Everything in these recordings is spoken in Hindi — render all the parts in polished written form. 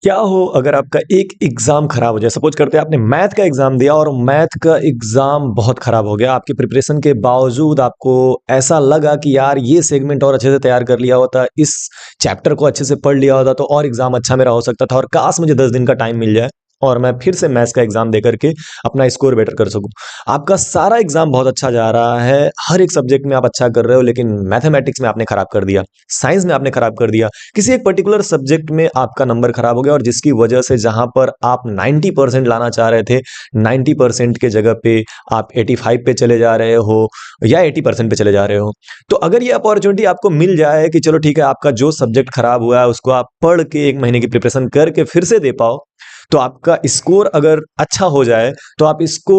क्या हो अगर आपका एक एग्जाम खराब हो जाए। सपोज करते हैं आपने मैथ का एग्जाम दिया और मैथ का एग्जाम बहुत खराब हो गया। आपकी प्रिपरेशन के बावजूद आपको ऐसा लगा कि यार ये सेगमेंट और अच्छे से तैयार कर लिया होता, इस चैप्टर को अच्छे से पढ़ लिया होता तो और एग्जाम अच्छा मेरा हो सकता था, और काश मुझे 10 दिन का टाइम मिल जाए और मैं फिर से मैथ्स का एग्जाम दे करके अपना स्कोर बेटर कर सकूं। आपका सारा एग्जाम बहुत अच्छा जा रहा है, हर एक सब्जेक्ट में आप अच्छा कर रहे हो, लेकिन मैथमेटिक्स में आपने खराब कर दिया, साइंस में आपने खराब कर दिया, किसी एक पर्टिकुलर सब्जेक्ट में आपका नंबर खराब हो गया, और जिसकी वजह से जहां पर आप 90% लाना चाह रहे थे, 90% के जगह पे आप 85 पे चले जा रहे हो या 80% पे चले जा रहे हो। तो अगर ये अपॉर्चुनिटी आपको मिल जाए कि चलो ठीक है, आपका जो सब्जेक्ट खराब हुआ है उसको आप पढ़ के 1 महीने की प्रिपरेशन करके फिर से दे पाओ, तो आपका स्कोर अगर अच्छा हो जाए तो आप इसको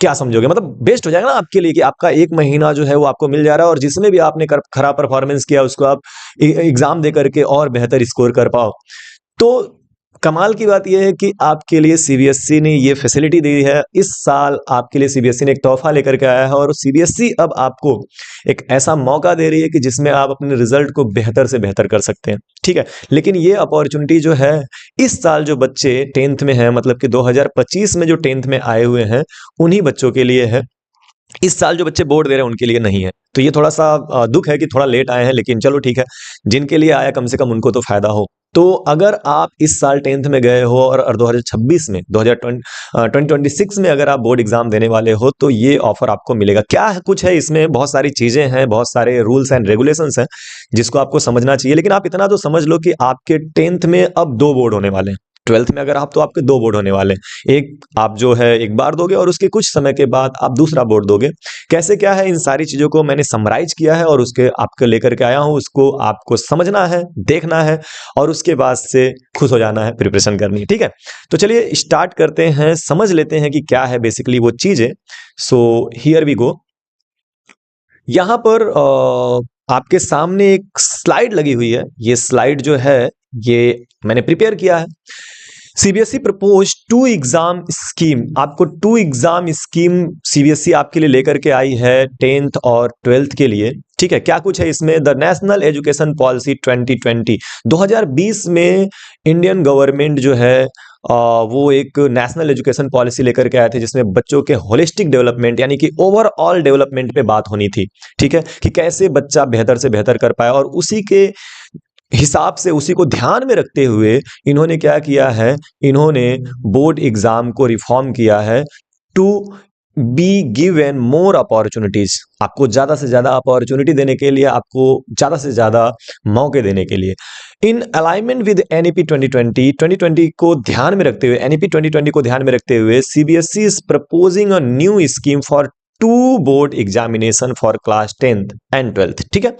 क्या समझोगे? मतलब बेस्ट हो जाएगा ना आपके लिए कि आपका 1 महीना जो है वो आपको मिल जा रहा है, और जिसमें भी आपने खराब परफॉर्मेंस किया उसको आप एग्जाम दे करके और बेहतर स्कोर कर पाओ। तो कमाल की बात यह है कि आपके लिए सीबीएसई ने ये फैसिलिटी दी है। इस साल आपके लिए सीबीएसई ने एक तोहफा लेकर के आया है, और सीबीएसई अब आपको एक ऐसा मौका दे रही है कि जिसमें आप अपने रिजल्ट को बेहतर से बेहतर कर सकते हैं। ठीक है, लेकिन ये अपॉर्चुनिटी जो है, इस साल जो बच्चे 10th में हैं, मतलब कि 2025 में जो 10th में आए हुए हैं, उन्हीं बच्चों के लिए है। इस साल जो बच्चे बोर्ड दे रहे हैं उनके लिए नहीं है। तो ये थोड़ा सा दुख है कि थोड़ा लेट आए हैं, लेकिन चलो ठीक है, जिनके लिए आया कम से कम उनको तो फायदा हो। तो अगर आप इस साल 10th में गए हो और 2026 में 2026 में अगर आप बोर्ड एग्जाम देने वाले हो, तो ये ऑफर आपको मिलेगा। क्या है, कुछ है इसमें, बहुत सारी चीजें हैं, बहुत सारे रूल्स एंड रेगुलेशंस हैं जिसको आपको समझना चाहिए। लेकिन आप इतना तो समझ लो कि आपके 10th में अब 2 बोर्ड होने वाले हैं। 12th में अगर आप, तो आपके 2 बोर्ड होने वाले हैं। एक आप जो है एक बार दोगे, और उसके कुछ समय के बाद आप दूसरा बोर्ड दोगे। कैसे क्या है, इन सारी चीजों को मैंने समराइज किया है और उसके आपके लेकर के आया हूं। उसको आपको समझना है, देखना है, और उसके बाद से खुश हो जाना है, प्रिपरेशन करनी है। ठीक है, तो चलिए स्टार्ट करते हैं, समझ लेते हैं कि क्या है बेसिकली वो चीजें। So here we go. यहां पर आपके सामने एक स्लाइड लगी हुई है। ये स्लाइड जो है ये मैंने प्रिपेयर किया है। CBSE propose 2 exam scheme. आपको 2 एग्जाम स्कीम सीबीएसई आपके लिए लेकर के आई है 10th और 12th के लिए। ठीक है, क्या कुछ है इसमें? द नेशनल एजुकेशन पॉलिसी 2020, 2020 में इंडियन गवर्नमेंट जो है वो एक नेशनल एजुकेशन पॉलिसी लेकर के आए थे, जिसमें बच्चों के होलिस्टिक डेवलपमेंट यानी कि ओवरऑल डेवलपमेंट पे बात होनी थी। ठीक है, कि कैसे बच्चा बेहतर से बेहतर कर पाए, और उसी के हिसाब से, उसी को ध्यान में रखते हुए इन्होंने क्या किया है, इन्होंने बोर्ड एग्जाम को रिफॉर्म किया है to be given more opportunities. आपको ज्यादा से ज्यादा अपॉर्चुनिटी देने के लिए, आपको ज्यादा से ज्यादा मौके देने के लिए, इन अलाइनमेंट विद एनईपी 2020 को ध्यान में रखते हुए, एनईपी 2020 को ध्यान में रखते हुए, CBSE is proposing a new scheme for 2 board examination for class 10th and 12th। ठीक है,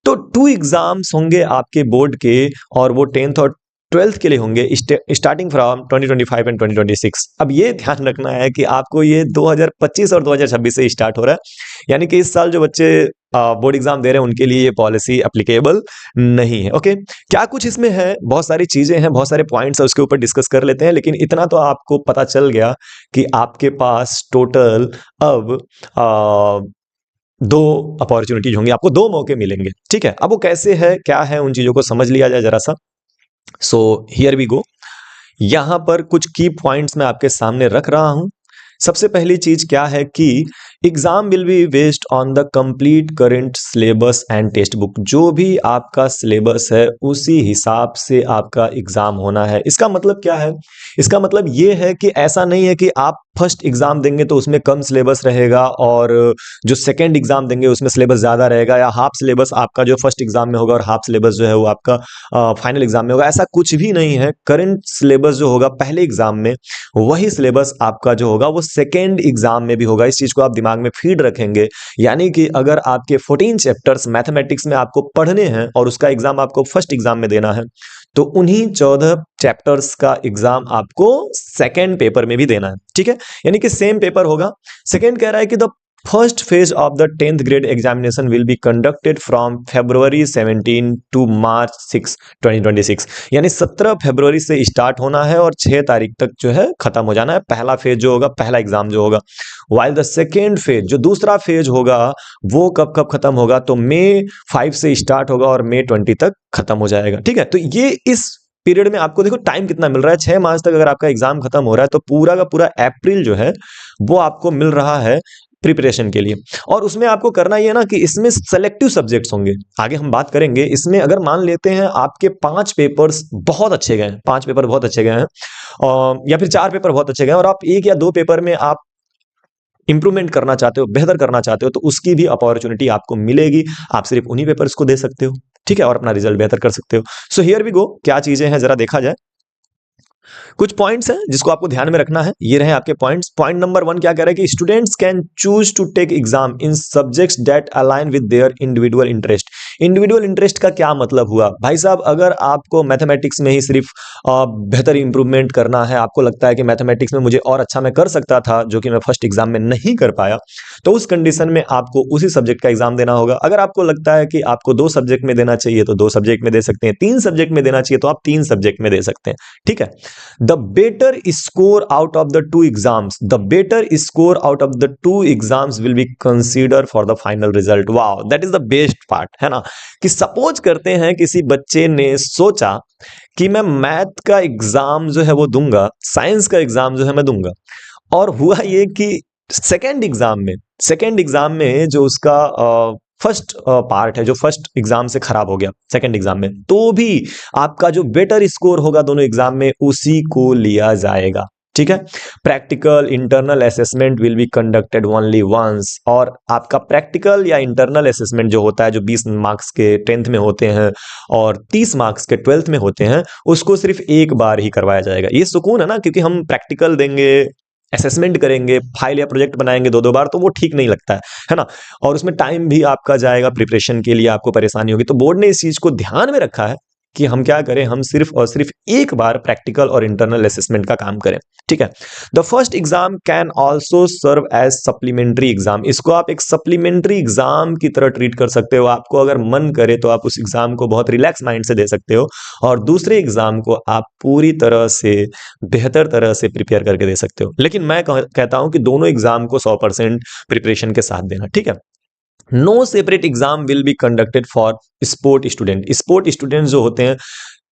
तो 2 एग्जाम्स होंगे आपके बोर्ड के, और वो 10th और 12th के लिए होंगे, स्टार्टिंग फ्रॉम 2025 एंड 2026। अब ये ध्यान रखना है कि आपको ये 2025 और 2026 से स्टार्ट हो रहा है, यानी कि इस साल जो बच्चे बोर्ड एग्जाम दे रहे हैं उनके लिए ये पॉलिसी एप्लीकेबल नहीं है। ओके, क्या कुछ इसमें है, बहुत सारी चीजें हैं, बहुत सारे पॉइंट्स है, उसके ऊपर डिस्कस कर लेते हैं। लेकिन इतना तो आपको पता चल गया कि आपके पास टोटल अब 2 अपॉर्चुनिटीज होंगी, आपको 2 मौके मिलेंगे। ठीक है, अब वो कैसे है, क्या है, उन चीजों को समझ लिया जाए जरा सा। So here we go. यहां पर कुछ की पॉइंट्स मैं आपके सामने रख रहा हूं। सबसे पहली चीज क्या है कि exam will be based on the complete current syllabus and text book. जो भी आपका सिलेबस है उसी हिसाब से आपका एग्जाम होना है। इसका मतलब क्या है? इसका मतलब ये है कि ऐसा नहीं है कि आप फर्स्ट एग्जाम देंगे तो उसमें कम सिलेबस रहेगा, और जो सेकंड एग्जाम देंगे उसमें सिलेबस ज्यादा रहेगा, या हाफ सिलेबस आपका जो फर्स्ट एग्जाम में होगा और हाफ सिलेबस जो है वो आपका फाइनल एग्जाम में होगा। ऐसा कुछ भी नहीं है। करंट सिलेबस जो होगा पहले एग्जाम में, वही सिलेबस आपका जो होगा वो सेकेंड एग्जाम में भी होगा। इस चीज को आप दिमाग में फीड रखेंगे। यानी कि अगर आपके 14 चैप्टर्स मैथमेटिक्स में आपको पढ़ने हैं और उसका एग्जाम आपको फर्स्ट एग्जाम में देना है, तो उन्हीं 14 चैप्टर्स का एग्जाम आपको सेकेंड पेपर में भी देना है। ठीक है, यानी कि सेम पेपर होगा। सेकेंड कह रहा है कि the first phase of the 10th grade examination will be conducted from February 17 to March 6, 2026। यानी 17 फरवरी से स्टार्ट होना है और 6 तारीख तक जो है खत्म हो जाना है पहला फेज जो होगा, पहला एग्जाम जो होगा। वाइल द सेकेंड फेज, जो दूसरा फेज होगा, वो कब कब खत्म होगा, तो May 5 से स्टार्ट होगा और May 20 तक खत्म हो जाएगा। ठीक है, तो ये इस पीरियड में आपको देखो टाइम कितना मिल रहा है, 6 मार्च तक अगर आपका एग्जाम खत्म हो रहा है तो पूरा का पूरा अप्रैल जो है वो आपको मिल रहा है प्रिपरेशन के लिए। और उसमें आपको करना ये है ना कि इसमें सेलेक्टिव सब्जेक्ट्स होंगे, आगे हम बात करेंगे। इसमें अगर मान लेते हैं आपके 5 पेपर्स बहुत अच्छे गए, 5 पेपर बहुत अच्छे गए हैं या फिर 4 पेपर बहुत अच्छे गए और आप 1 या 2 पेपर में आप इंप्रूवमेंट करना चाहते हो, बेहतर करना चाहते हो, तो उसकी भी अपॉर्चुनिटी आपको मिलेगी। आप सिर्फ उन्हीं पेपर्स को दे सकते हो, ठीक है, और अपना रिजल्ट बेहतर कर सकते हो। सो हियर वी गो, क्या चीजें हैं जरा देखा जाए। कुछ पॉइंट्स हैं जिसको आपको ध्यान में रखना है, ये रहे आपके पॉइंट्स। पॉइंट नंबर 1 क्या कह रहा है कि students can choose to take exam in subjects that align with their individual interest. Individual interest का क्या मतलब हुआ भाई साहब? अगर आपको मैथमेटिक्स में ही सिर्फ बेहतर इंप्रूवमेंट करना है, आपको लगता है कि मैथमेटिक्स में मुझे और अच्छा मैं कर सकता था जो कि मैं फर्स्ट एग्जाम में नहीं कर पाया, तो उस कंडीशन में आपको उसी सब्जेक्ट का एग्जाम देना होगा। अगर आपको लगता है कि आपको 2 सब्जेक्ट में देना चाहिए तो 2 सब्जेक्ट में दे सकते हैं, 3 सब्जेक्ट में देना चाहिए तो आप 3 सब्जेक्ट में दे सकते हैं, ठीक है। The better score out of the two exams, the better score out of the two exams will be considered for the final result. Wow, that is the best part, है ना? कि सपोज करते हैं किसी बच्चे ने सोचा कि मैं मैथ का एग्जाम जो है वो दूंगा, साइंस का एग्जाम जो है मैं दूंगा, और हुआ ये कि सेकेंड एग्जाम में जो उसका फर्स्ट पार्ट है, जो फर्स्ट एग्जाम से खराब हो गया सेकेंड एग्जाम में, तो भी आपका जो बेटर स्कोर होगा दोनों एग्जाम में उसी को लिया जाएगा, ठीक है। Practical internal assessment will be conducted only once, और आपका प्रैक्टिकल या इंटरनल असेसमेंट जो होता है, जो 20 मार्क्स के 10th में होते हैं और 30 मार्क्स के 12th में होते हैं, उसको सिर्फ एक बार ही करवाया जाएगा। ये सुकून है ना, क्योंकि हम प्रैक्टिकल देंगे, असेसमेंट करेंगे, फाइल या प्रोजेक्ट बनाएंगे 2-2 बार, तो वो ठीक नहीं लगता है ना। और उसमें टाइम भी आपका जाएगा, प्रिपरेशन के लिए आपको परेशानी होगी। तो बोर्ड ने इस चीज को ध्यान में रखा है कि हम क्या करें, हम सिर्फ और सिर्फ एक बार प्रैक्टिकल और इंटरनल असेसमेंट का काम करें, ठीक है। The first exam can also serve as supplementary exam. इसको आप एक सप्लीमेंट्री एग्जाम की तरह ट्रीट कर सकते हो। आपको अगर मन करे तो आप उस एग्जाम को बहुत रिलैक्स माइंड से दे सकते हो और दूसरे एग्जाम को आप पूरी तरह से बेहतर तरह से प्रिपेयर करके दे सकते हो। लेकिन मैं कहता हूं कि दोनों एग्जाम को 100% प्रिपरेशन के साथ देना, ठीक है। No separate exam will be conducted for sport student. Sport student जो होते हैं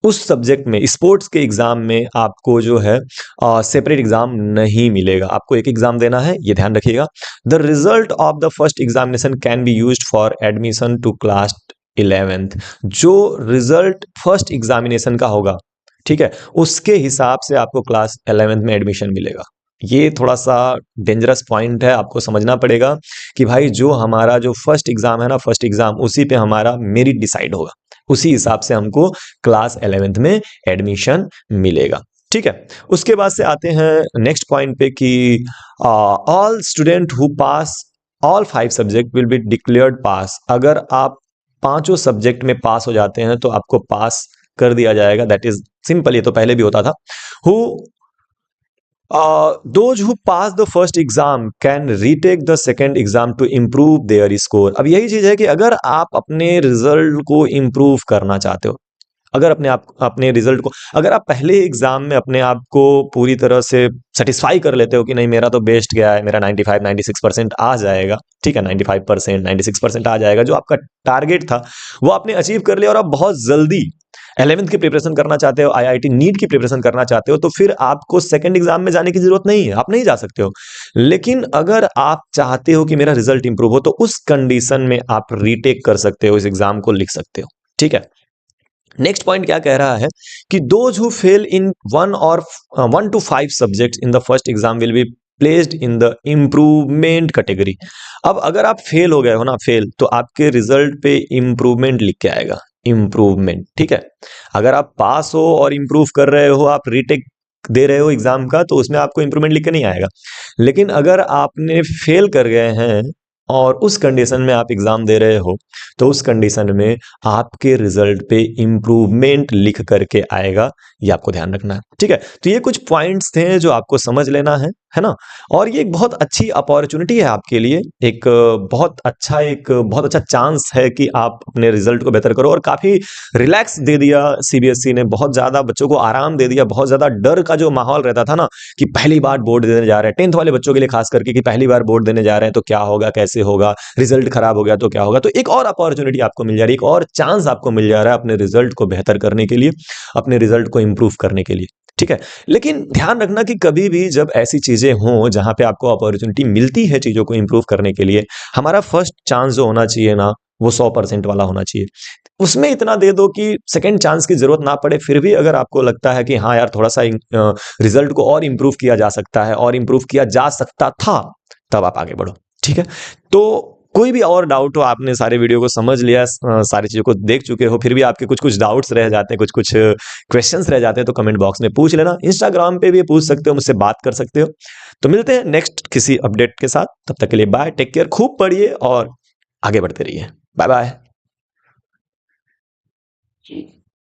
उस सब्जेक्ट में, स्पोर्ट्स के एग्जाम में आपको जो है सेपरेट एग्जाम नहीं मिलेगा, आपको एक एग्जाम देना है, ये ध्यान रखिएगा। The result of the first examination can be used for admission to class 11th। जो रिजल्ट फर्स्ट एग्जामिनेशन का होगा, ठीक है, उसके हिसाब से आपको क्लास 11th में एडमिशन मिलेगा। ये थोड़ा सा डेंजरस पॉइंट है, आपको समझना पड़ेगा कि भाई जो हमारा जो फर्स्ट एग्जाम है ना, फर्स्ट एग्जाम, उसी पे हमारा मेरिट डिसाइड होगा, उसी हिसाब से हमको क्लास 11th में एडमिशन मिलेगा, ठीक है। उसके बाद से आते हैं नेक्स्ट पॉइंट पे कि all student who pass all 5 subject will be declared pass. अगर आप 5 सब्जेक्ट में पास हो जाते हैं तो आपको पास कर दिया जाएगा, दैट इज सिंपल। ये तो पहले भी होता था। Who those who pass the first exam can retake the second exam to improve their score। अब यही चीज है कि अगर आप अपने रिजल्ट को इम्प्रूव करना चाहते हो, अगर अपने रिजल्ट को, अगर आप पहले एग्जाम में अपने आप को पूरी तरह से सेटिस्फाई कर लेते हो कि नहीं मेरा तो बेस्ट गया है, मेरा 95-96% आ जाएगा, ठीक है, 95% 96% आ जाएगा, जो आपका टारगेट था वो आपने अचीव कर लिया और आप बहुत जल्दी 11th की प्रिपरेशन करना चाहते हो, IIT नीट की प्रिपरेशन करना चाहते हो, तो फिर आपको सेकंड एग्जाम में जाने की जरूरत नहीं है, आप नहीं जा सकते हो। लेकिन अगर आप चाहते हो कि मेरा रिजल्ट इंप्रूव हो, तो उस कंडीशन में आप रीटेक कर सकते हो, इस एग्जाम को लिख सकते हो, ठीक है। नेक्स्ट पॉइंट क्या कह रहा है कि those who fail in 1 to 5 subjects in the first exam will be placed in the improvement category. अब अगर आप फेल हो गए हो ना, फेल, तो आपके रिजल्ट पे इम्प्रूवमेंट लिख के आएगा, इम्प्रूवमेंट, ठीक है। अगर आप पास हो और इम्प्रूव कर रहे हो, आप रीटेक दे रहे हो एग्जाम का, तो उसमें आपको इंप्रूवमेंट लिख के नहीं आएगा। लेकिन अगर आपने फेल कर गए हैं और उस कंडीशन में आप एग्जाम दे रहे हो, तो उस कंडीशन में आपके रिजल्ट पे इम्प्रूवमेंट लिख करके आएगा, ये आपको ध्यान रखना है, ठीक है। तो ये कुछ पॉइंट्स थे जो आपको समझ लेना है। है ना? और ये एक बहुत अच्छी अपॉर्च्युनिटी है आपके लिए, एक बहुत अच्छा चांस है कि आप अपने रिज़ल्ट को बेहतर करो और काफ़ी रिलैक्स दे दिया सीबीएसई ने, बहुत ज़्यादा बच्चों को आराम दे दिया, बहुत ज़्यादा डर का जो माहौल रहता था ना कि पहली बार बोर्ड देने जा रहे हैं, 10th वाले बच्चों के लिए खास करके कि पहली बार बोर्ड देने जा रहे हैं तो क्या होगा, कैसे होगा, रिज़ल्ट खराब हो गया तो क्या होगा? तो एक और अपॉर्च्युनिटी आपको मिल जा रही है, एक और चांस आपको मिल जा रहा है अपने रिज़ल्ट को बेहतर करने के लिए, अपने रिज़ल्ट को इम्प्रूव करने के लिए, ठीक है? लेकिन ध्यान रखना कि कभी भी जब ऐसी चीज़ें हों, जहाँ पे आपको अपॉर्च्युनिटी मिलती है चीज़ों को इम्प्रूव करने के लिए, हमारा फर्स्ट चांस जो होना चाहिए ना, वो 100% वाला होना चाहिए। उसमें इतना दे दो कि सेकंड चांस की ज़रूरत ना पड़े, फिर भी अगर आपको लगता है कि हाँ यार, थोड़ा-सा रिज़ल्ट को और इम्प्रूव किया जा सकता है और इम्प्रूव किया जा सकता था, तब आप आगे बढ़ो, ठीक है? तो कोई भी और डाउट हो, आपने सारे वीडियो को समझ लिया, सारी चीज़ों को देख चुके हो, फिर भी आपके कुछ-कुछ डाउट्स रह जाते हैं, कुछ-कुछ क्वेश्चंस रह जाते हैं, तो कमेंट बॉक्स में पूछ लेना। इंस्टाग्राम पे भी पूछ सकते हो, मुझसे बात कर सकते हो। तो मिलते हैं नेक्स्ट किसी अपडेट के साथ, तब तक के लिए बाय, टेक केयर, खूब पढ़िए और आगे बढ़ते रहिए। बाय-बाय।